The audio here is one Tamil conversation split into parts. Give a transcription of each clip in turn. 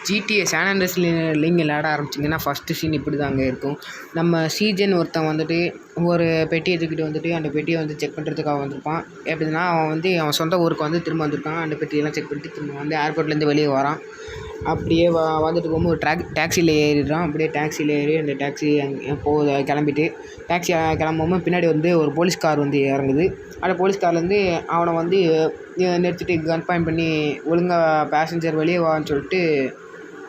GTA சான் ஆண்ட்ரியாஸில் நீங்கள் விளையாட ஆரம்பிச்சிங்கன்னா ஃபஸ்ட்டு சீன் இப்படி தாங்க இருக்கும். நம்ம சிஜேன்னு ஒருத்தன் வந்துட்டு ஒரு பெட்டியை தூக்கிட்டு வந்துட்டு அந்த பெட்டியை வந்து செக் பண்ணுறதுக்காக வந்திருப்பான். எப்படின்னா அவன் வந்து அவன் சொந்த ஊருக்கு வந்து திரும்ப வந்திருக்கான். அந்த பெட்டியெல்லாம் செக் பண்ணிட்டு திரும்ப வந்து ஏர்போர்ட்லேருந்து வெளியே வரான். அப்படியே வந்துட்டு போகும்போது ஒரு டாக்ஸியில் ஏறிடுறான். அப்படியே டாக்ஸியில் ஏறி அந்த டாக்ஸி அங்கே கிளம்பிட்டு டாக்ஸி கிளம்பும்போது பின்னாடி வந்து ஒரு போலீஸ் கார் வந்து இறங்குது. அந்த போலீஸ் கார்லேருந்து அவனை வந்து நிறுத்திட்டு கன் பாயிண்ட் பண்ணி ஒழுங்காக பேசஞ்சர் வெளியே வான்னு சொல்லிட்டு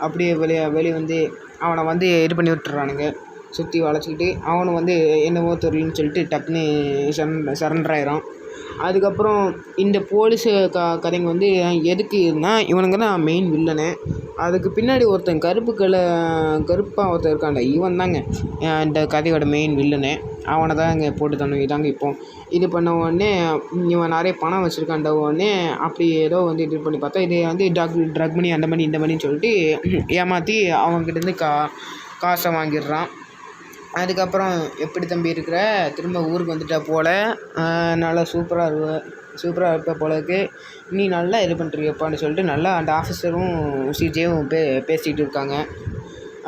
அப்படியே வெளியே வந்து அவனை வந்து இது பண்ணி விட்டுறானுங்க. சுற்றி வளைச்சிக்கிட்டு அவனை வந்து என்னவோ தெரியலன்னு சொல்லிட்டு டக்குன்னு சரண்டர் ஆயிடும். அதுக்கப்புறம் இந்த போலீஸு கதைங்க வந்து எதுக்குன்னா இவனுங்க தான் மெயின் வில்லனு. அதுக்கு பின்னாடி ஒருத்தன் கருப்பாக ஒருத்தன் இருக்கான்டா, இவன் தாங்க இந்த கதையோட மெயின் வில்லனு. அவனை தான் இங்கே போட்டு தரணும். இதாங்க இப்போ இது பண்ண உடனே இவன் நிறைய பணம் வச்சுருக்கான்ட உடனே அப்படி ஏதோ வந்து இது பண்ணி பார்த்தா இது வந்து ட்ரக் மணி அந்த மணி இந்த மணின்னு சொல்லிட்டு ஏமாற்றி அவங்ககிட்டேருந்து காசை வாங்கிடுறான். அதுக்கப்புறம் எப்படி தம்பி இருக்கிற, திரும்ப ஊருக்கு வந்துட்டா போல், நல்லா சூப்பராக இருப்ப போலருக்கு, நீ நல்லா இது பண்ணுறியப்பான்னு சொல்லிட்டு நல்லா அந்த ஆஃபீஸரும் சிஜேவும் பேசிக்கிட்டு இருக்காங்க.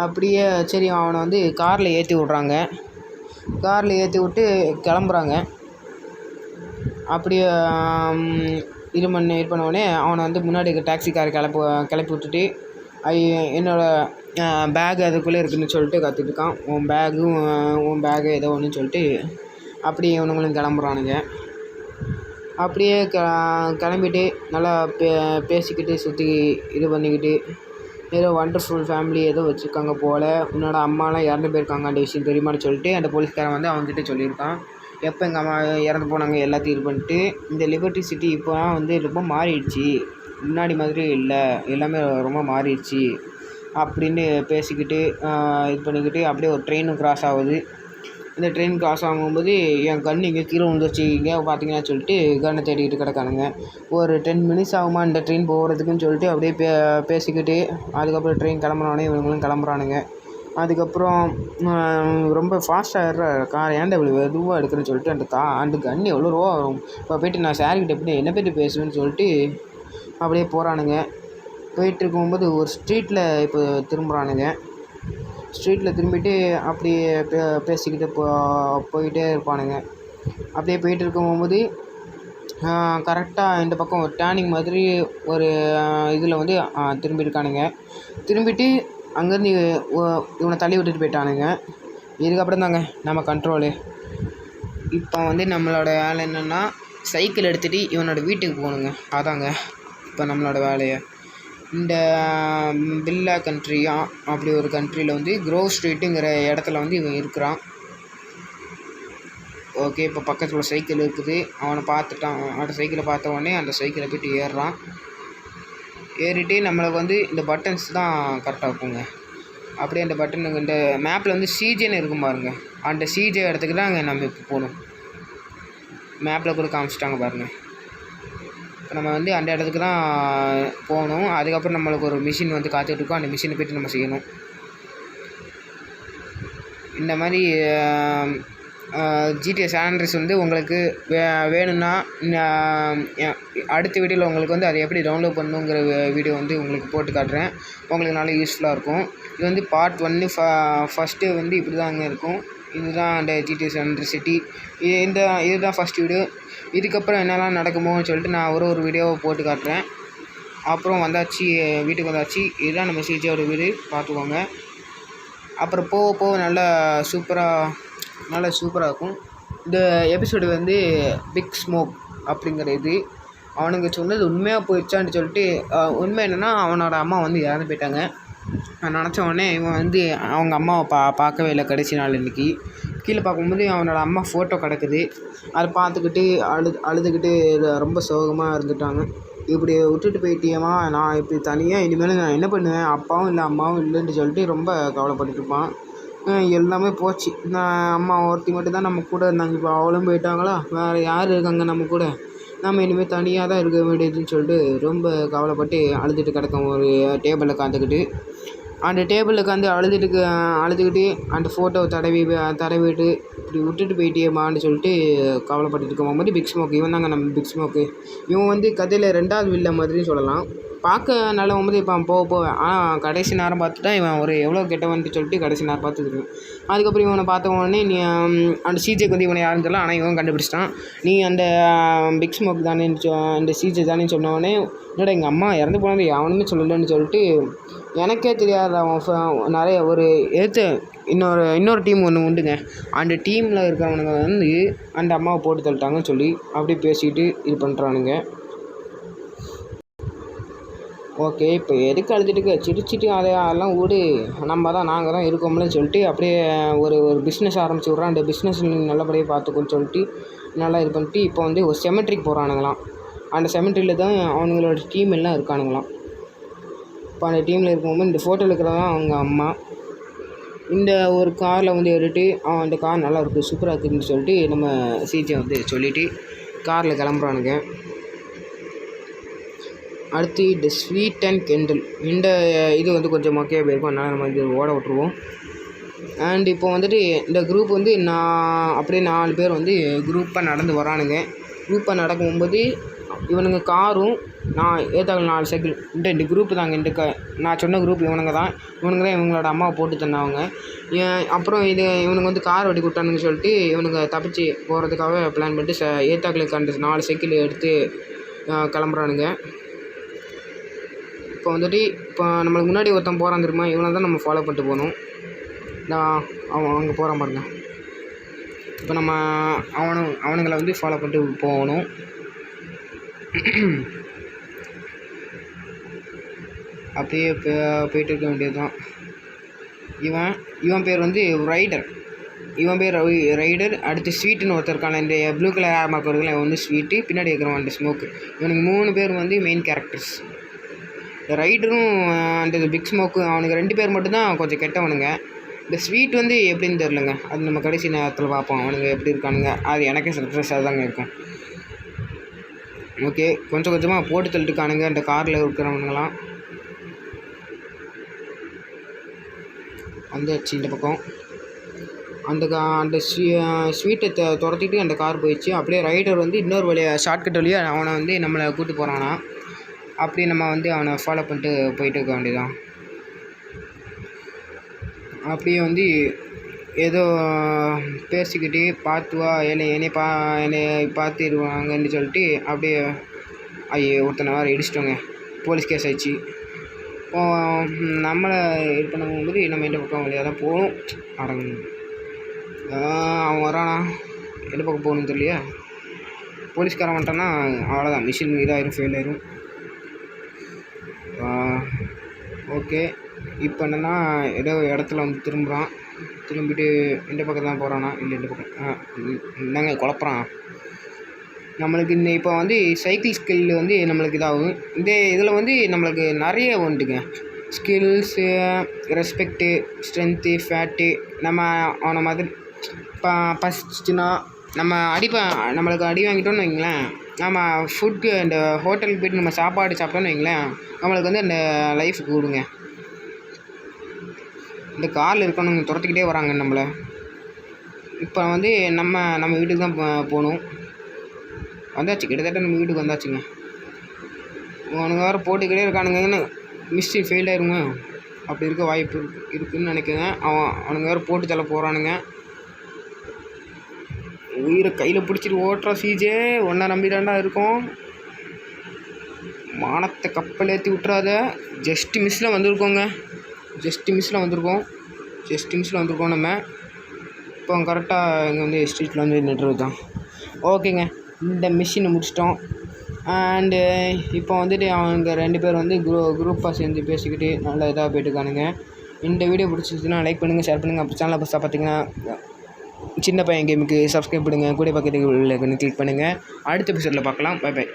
அப்படியே சரி அவனை வந்து காரில் ஏற்றி விட்றாங்க. காரில் ஏற்றி விட்டு கிளம்புறாங்க. அப்படியே இது பண்ண உடனே அவனை வந்து முன்னாடி டாக்ஸி கார் கிளப்பி விட்டுட்டு என்னோடய பேக் அதுக்குள்ளே இருக்குதுன்னு சொல்லிட்டு கற்றுட்ருக்கான். உன் பேகு ஏதோ ஒன்றுன்னு சொல்லிட்டு அப்படியே இவனுங்களும் கிளம்புறானுங்க. அப்படியே கிளம்பிட்டு நல்லா பேசிக்கிட்டு சுற்றி இது பண்ணிக்கிட்டு ஏதோ வண்டர்ஃபுல் ஃபேமிலி ஏதோ வச்சுருக்காங்க போல், உன்னோட அம்மாலாம் இறந்து போயிருக்காங்க அந்த விஷயம் தெரியுமான்னு சொல்லிட்டு அந்த போலீஸ்காரன் வந்து அவங்ககிட்ட சொல்லியிருக்கான். எப்போ எங்கள் அம்மா இறந்து போனாங்க எல்லாத்தையும் இது பண்ணிட்டு, இந்த லிபர்ட்டி சிட்டி இப்போலாம் வந்து ரொம்ப மாறிடுச்சு, முன்னாடி மாதிரி இல்லை, எல்லாமே ரொம்ப மாறிடுச்சு அப்படின்னு பேசிக்கிட்டு இது பண்ணிக்கிட்டு அப்படியே ஒரு ட்ரெயினும் கிராஸ் ஆகுது. இந்த ட்ரெயின் கிராஸ் ஆகும்போது என் கண் இங்கே கீழே விழுந்துருச்சு இங்கே பார்த்தீங்கன்னா சொல்லிட்டு கன்னை தேடிக்கிட்டு கிடக்கானுங்க. ஒரு 10 மினிட்ஸ் ஆகுமா இந்த ட்ரெயின் போகிறதுக்குன்னு சொல்லிட்டு அப்படியே பேசிக்கிட்டு அதுக்கப்புறம் ட்ரெயின் கிளம்புனோடனே இவங்களும் கிளம்புறானுங்க. அதுக்கப்புறம் ரொம்ப ஃபாஸ்ட்டாக கார் ஏன்டா இவ்வளோ மெதுவாக எடுக்கிறேன்னு சொல்லிட்டு அந்த கன் எவ்வளோ ரூபா வரும், இப்போ போய்ட்டு நான் சார்கிட்ட எப்படி என்ன பற்றி பேசுவேன்னு சொல்லிட்டு அப்படியே போகிறானுங்க. போயிட்டு இருக்கும்போது ஒரு ஸ்ட்ரீட்டில் இப்போ திரும்புகிறானுங்க. ஸ்ட்ரீட்டில் திரும்பிட்டு அப்படியே பேசிக்கிட்டு போயிட்டே இருப்பானுங்க. அப்படியே போயிட்டு இருக்கும்போது கரெக்டாக இந்த பக்கம் ஒரு டேர்னிங் மாதிரி ஒரு இதில் வந்து திரும்பியிருக்கானுங்க. திரும்பிட்டு அங்கேருந்து இவனை தள்ளி விட்டுட்டு போயிட்டானுங்க. இதுக்கப்புறம் தாங்க நம்ம கண்ட்ரோலு. இப்போ வந்து நம்மளோட வேலை என்னென்னா சைக்கிள் எடுத்துகிட்டு இவனோட வீட்டுக்கு போகணுங்க. அதாங்க இப்போ நம்மளோட வேலையை. இந்த பில்லா கண்ட்ரியா அப்படி ஒரு கண்ட்ரியில் வந்து க்ரோவ் ஸ்ட்ரீட்டுங்கிற இடத்துல வந்து இவன் இருக்கிறான். ஓகே, இப்போ பக்கத்தில் ஒரு சைக்கிள் இருக்குது. அவனை பார்த்துட்டான். அந்த சைக்கிளை பார்த்த உடனே அந்த சைக்கிளை போய்ட்டு ஏறுறான். ஏறிட்டு நம்மளுக்கு வந்து இந்த பட்டன்ஸ் தான் கரெக்டாக இருக்குங்க. அப்படியே அந்த பட்டன் இந்த மேப்பில் வந்து சிஜேன்னு இருக்கும் பாருங்கள், அந்த சிஜே இடத்துக்கு தான் அங்கே நம்ம இப்போ போகணும். மேப்பில் கூட காமிச்சிட்டாங்க பாருங்கள். இப்போ நம்ம வந்து அந்த இடத்துக்கு தான் போகணும். அதுக்கப்புறம் நம்மளுக்கு ஒரு மிஷின் வந்து காத்துட்ருக்கோம். அந்த மிஷினை போய்ட்டு நம்ம செய்யணும். இந்த மாதிரி GTA சான் ஆண்ட்ரியாஸ் வந்து உங்களுக்கு வேணும்னா அடுத்த வீடியோவில் உங்களுக்கு வந்து அதை எப்படி டவுன்லோட் பண்ணணுங்கிற வீடியோ வந்து உங்களுக்கு போட்டு காட்டுறேன். உங்களுக்கு நல்லா யூஸ்ஃபுல்லாக இருக்கும். இது வந்து பார்ட் 1 ஃபஸ்ட்டு வந்து இப்படி தான் அங்கே இருக்கும். இதுதான் அந்த GTA சான் ஆண்ட்ரியாஸ் சிட்டி. இதுதான் ஃபஸ்ட் வீடியோ. இதுக்கப்புறம் என்னெல்லாம் நடக்குமோன்னு சொல்லிட்டு நான் ஒரு வீடியோவை போட்டு காட்டுறேன். அப்புறம் வந்தாச்சு, வீட்டுக்கு வந்தாச்சு. இதுதான் நம்ம சிஜியோட வீடு, பார்த்துக்கோங்க. அப்புறம் போக நல்லா சூப்பராக இருக்கும். இந்த எபிசோடு வந்து பிக் ஸ்மோக் அப்படிங்கிற இது அவனுங்க சொன்னது உண்மையாக போயிடுச்சான்னு சொல்லிட்டு உண்மை என்னென்னா அவனோட அம்மா வந்து இறந்து போயிட்டாங்க. நான் நினச்ச உடனே இவன் வந்து அவங்க அம்மாவை பார்க்கவே இல்லை. கடைசி நாள் இன்றைக்கி கீழே பார்க்கும்போது அவனோட அம்மா ஃபோட்டோ கிடக்குது. அதை பார்த்துக்கிட்டு அழுதுகிட்டு ரொம்ப சோகமாக இருந்துட்டாங்க. இப்படி விட்டுட்டு போயிட்டியம்மா, நான் இப்படி தனியாக இனிமேல் நான் என்ன பண்ணுவேன், அப்பாவும் இல்லை அம்மாவும் இல்லைன்னு சொல்லிட்டு ரொம்ப கவலைப்பட்டுட்டு இருப்பான். எல்லாமே போச்சு. நான் அம்மா ஒருத்தி மட்டும் தான் நம்ம கூட இருந்தாங்க. இப்போ அவளும் போயிட்டாங்களா, வேறு யார் இருக்காங்க நம்ம கூட, நம்ம இனிமேல் தனியாக தான் இருக்க வேண்டியதுன்னு சொல்லிட்டு ரொம்ப கவலைப்பட்டு அழுதுட்டு கிடக்கும். ஒரு டேபிளில் உட்காந்துக்கிட்டு அந்த டேபிளில் உட்காந்து அழுதுகிட்டு அந்த ஃபோட்டோவை தடவிட்டு இப்படி விட்டுட்டு போயிட்டியேம்மான்னு சொல்லிட்டு கவலைப்பட்டுட்டு இருக்கும் போது பிக் ஸ்மோக் இவன் தாங்க நம்ம பிக் ஸ்மோக்கு. இவன் வந்து கதையில் 2வது வில்ல மாதிரின்னு சொல்லலாம். பார்க்க நல்லவன் வந்து இப்போ போக போவேன். ஆனால் கடைசி நேரம் பார்த்துட்டா இவன் ஒரு எவ்வளோ கெட்டவன்ட்டு சொல்லிட்டு கடைசி நேரம் பார்த்துருக்கு. அதுக்கப்புறம் இவனை பார்த்த உடனே நீ அந்த சிஜேக்கு வந்து இவனை யாருன்னு தெரியல, ஆனால் இவன் கண்டுபிடிச்சிட்டான். நீ அந்த பிக் ஸ்மோக் தானே அந்த சிஜே தானே சொன்ன உடனே, என்னடா எங்கள் அம்மா இறந்து போனது எவனுமே சொல்லலைன்னு சொல்லிட்டு எனக்கே தெரியாத அவன் நிறைய ஒரு இன்னொரு டீம் ஒன்று உண்டுங்க. அந்த டீமில் இருக்கிறவனுங்க வந்து அந்த அம்மாவை போட்டு தள்ளிட்டாங்கன்னு சொல்லி அப்படியே பேசிக்கிட்டு இது பண்ணுறானுங்க. ஓகே, இப்போ எதுக்கு அழுதுட்டு சிரிச்சிட்டு அதெல்லாம் விடு, நாங்கள் தான் இருக்கோம்லன்னு சொல்லிட்டு அப்படியே ஒரு பிஸ்னஸ் ஆரம்பிச்சு விட்றான். அந்த பிஸ்னஸ் நல்லபடியாக பார்த்துக்கோன்னு சொல்லிட்டு நல்லா இது பண்ணிட்டு இப்போ வந்து ஒரு செமெட்ரிக்கு போகிறானுங்களாம். அந்த செமெட்ரியில் தான் அவங்களோட டீம் எல்லாம் இருக்கானுங்களாம். இப்போ அந்த டீமில் இருக்கும்போது இந்த ஃபோட்டோவில் இருக்கிறதான் அவங்க அம்மா. இந்த ஒரு காரில் வந்து ஏறிட்டு அந்த கார் நல்லா இருக்குது, சூப்பராக இருக்குதுன்னு சொல்லிட்டு நம்ம சிஜே வந்து சொல்லிவிட்டு காரில் கிளம்புறானுங்க. அடுத்து த ஸ்வீட் அண்ட் கெண்டில், இந்த இது வந்து கொஞ்சம் மொக்கையாக போயிருக்கும், அதனால் நம்ம இது ஓட விட்ருவோம். அண்ட் இப்போ வந்துட்டு இந்த குரூப் வந்து அப்படியே 4 பேர் வந்து குரூப்பாக நடந்து வரானுங்க. குரூப்பாக நடக்கும்போது இவனுங்க காரும் நான் ஏத்தாக்கில் 4 சைக்கிள் இந்த குரூப்பு தாங்க. நான் சொன்ன குரூப் இவனுங்க தான் இவங்களோட அம்மாவை போட்டு தந்தவங்க. அப்புறம் இவனுங்க வந்து கார் வெட்டி கொடுத்தானுங்கன்னு சொல்லிட்டு இவனுங்க தப்பிச்சு போகிறதுக்காக பிளான் பண்ணிட்டு ஏத்தாக்கிலுக்கு அந்த 4 சைக்கிள் எடுத்து கிளம்புறானுங்க. இப்போ வந்துட்டு இப்போ நம்மளுக்கு முன்னாடி ஒருத்தன் போகிறான் தெரியுமா, இவனை தான் நம்ம ஃபாலோ பண்ணிட்டு போகணும். அவன் அங்கே போகிறான் பாருங்க. இப்போ நம்ம அவனுங்களை வந்து ஃபாலோ பண்ணிட்டு போகணும். அப்படியே போயிட்டு இருக்க வேண்டியது தான். இவன் பேர் வந்து ரைடர். ரைடர். அடுத்து ஸ்வீட்டுன்னு ஒருத்தர் இருக்கான, இந்த ப்ளூ கலர் ஹேர் மார்க் வருதுல, இவன் வந்து ஸ்வீட்டு. பின்னாடி இருக்கிறவன் அந்த ஸ்மோக்கு. இவனுக்கு 3 பேர் வந்து மெயின் கேரக்டர்ஸ். ரைடரும் அந்த பிக் ஸ்மோக்கு அவனுக்கு 2 பேர் மட்டும்தான் கொஞ்சம் கெட்டவனுங்க. இந்த ஸ்வீட் வந்து எப்படின்னு தெரிலங்க, அது நம்ம கடைசி நேரத்தில் பார்ப்போம் அவனுங்க எப்படி இருக்கானுங்க. அது எனக்கே சர்ப்ரைஸாக தாங்க இருக்கும். ஓகே, கொஞ்சம் கொஞ்சமாக போட்டு தள்ளிட்டுருக்கானுங்க அந்த காரில் இருக்கிறவனுங்களாம். வந்தாச்சு இந்த பக்கம். அந்த ஸ்வீட்டை துரத்திட்டு அந்த கார் போயிடுச்சு. அப்படியே ரைடர் வந்து இன்னொரு வழியாக ஷார்ட்கட் வழியாக அவனை வந்து நம்மளை கூப்பிட்டு போகிறானா. அப்படி நம்ம வந்து அவனை ஃபாலோ பண்ணிட்டு போயிட்டு இருக்க வேண்டியதான். அப்படியே வந்து ஏதோ பேசிக்கிட்டு பார்த்து வா, என்னை பார்த்துருவாங்கன்னு சொல்லிட்டு அப்படியே ஒருத்தனை வேறு இடிச்சிட்டோங்க. போலீஸ் கேஸ் ஆயிடுச்சு. நம்மளை இது பண்ணும்போது நம்ம எந்த பக்கம் வழியாக தான் போகணும். அவன் வரானா, எந்த பக்கம் போகணுன்னு தெரியலையா. போலீஸ்காரன் வந்துட்டான்னா அவ்வளோதான், மிஷின் இதாயிரும், ஃபெயில் ஆயிரும். ஓகே, இப்போ என்னென்னா ஏதோ இடத்துல வந்து திரும்பிட்டு இந்த பக்கம் தான் போகிறானா, இல்லை இந்த பக்கம் என்னங்க குழப்பறான் நம்மளுக்கு. இப்போ வந்து சைக்கிள் ஸ்கில் வந்து நம்மளுக்கு இதாகும். இதில் வந்து நம்மளுக்கு நிறைய உண்டுங்க. Skills, respect, strength, fat. நம்ம அவனை மாதிரி பசிச்சுன்னா நம்மளுக்கு அடி வாங்கிட்டோன்னு வைங்களேன், நம்ம ஃபுட்டு இந்த ஹோட்டலுக்கு போய்ட்டு நம்ம சாப்பாடு சாப்பிட்டோன்னு வைங்களேன், நம்மளுக்கு வந்து அந்த லைஃப் கூடுங்க. இந்த காரில் இருக்கணுங்க துரத்திக்கிட்டே வராங்க நம்மளை. இப்போ வந்து நம்ம வீட்டுக்கு தான் போகணும். வந்தாச்சு, கிட்டத்தட்ட நம்ம வீட்டுக்கு வந்தாச்சுங்க. அவனுங்க வேறு போட்டுக்கிட்டே இருக்கானுங்கன்னு மிஸ்டேக் ஃபெயில் ஆயிருங்க. அப்படி இருக்க வாய்ப்பு இருக்குதுன்னு நினைக்கிறேன். அவனுங்க வேறு போட்டு தள்ள போகிறானுங்க. உயிரை கையில் பிடிச்சிட்டு ஓட்டுறா சிஜே, ஒன்றை நம்பிதாண்டா இருக்கும். மானத்தை கப்பல் ஏற்றி விட்றாத. ஜஸ்ட் மிஸ்ஸில் வந்திருக்கோம் நம்ம. இப்போ கரெக்டாக இங்கே வந்து ஸ்ட்ரீட்டில் வந்து நின்றுறது தான். ஓகேங்க, இந்த மிஷினை முடிச்சிட்டோம். அண்டு இப்போ வந்துட்டு அவங்க 2 பேர் வந்து குரூப்பாக சேர்ந்து பேசிக்கிட்டு நல்லா இதாக போயிட்டுருக்கானுங்க. இந்த வீடியோ பிடிச்சிருச்சுன்னா லைக் பண்ணுங்கள், ஷேர் பண்ணுங்கள். அப்போ சேனலை புதுசாக பார்த்தீங்கன்னா சின்ன பையன் கேமுக்கு சப்ஸ்கிரைப் பண்ணுங்கள். கூட பக்கத்துக்கு கிளிக் பண்ணுங்கள். அடுத்த எபிசோடில் பார்க்கலாம். Bye by.